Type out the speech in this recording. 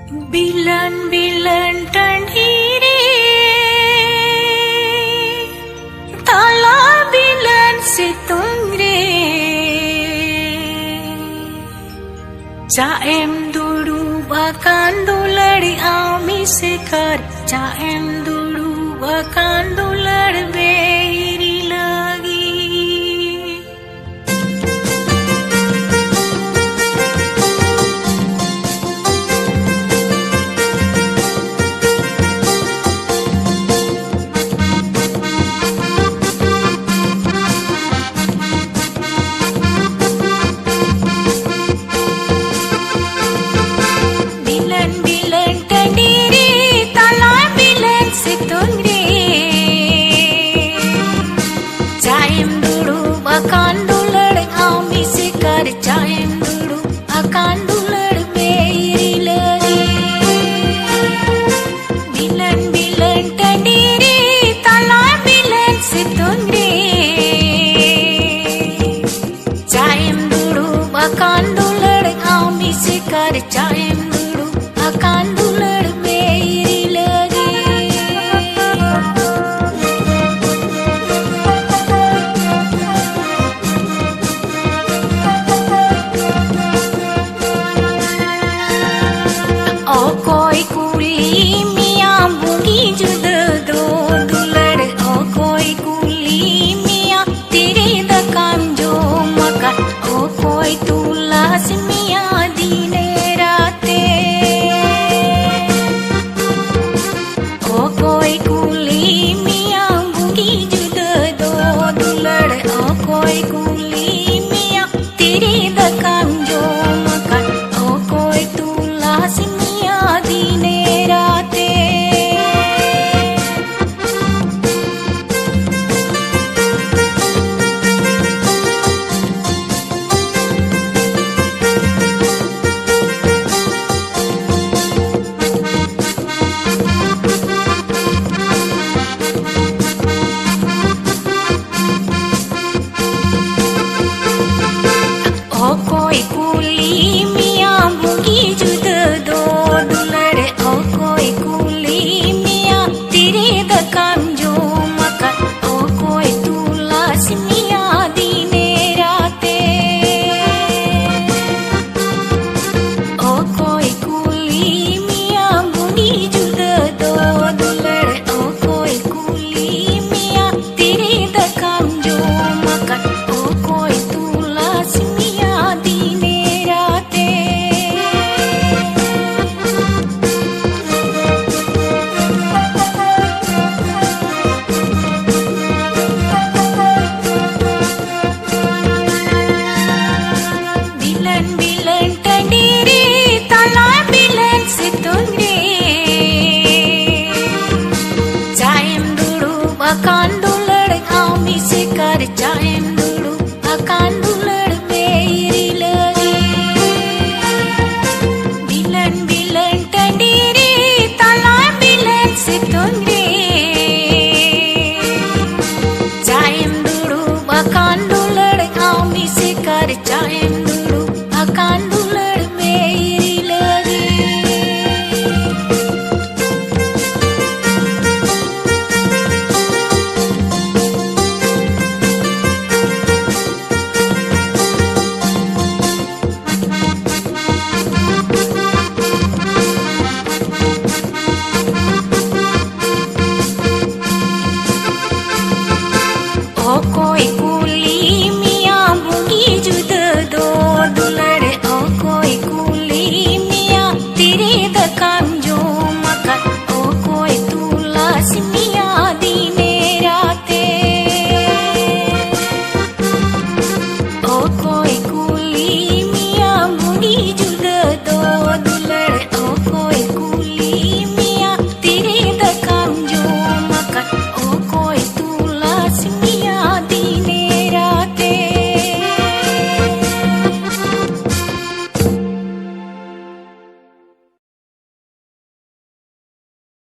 Bilan-bilan tandhiri Tala bilan situng re Caem dulu akan dulari ami sekar Caem dulu akan dular beiri lagi Bilan-bilan tandiri tala bilan situng re Caem dulu akan dular ami sekar Caem dulu akan dular beiri lagi Bilan-bilan tandiri tala bilan situng re Caem dulu akan dular ami sekar Caem dulu akan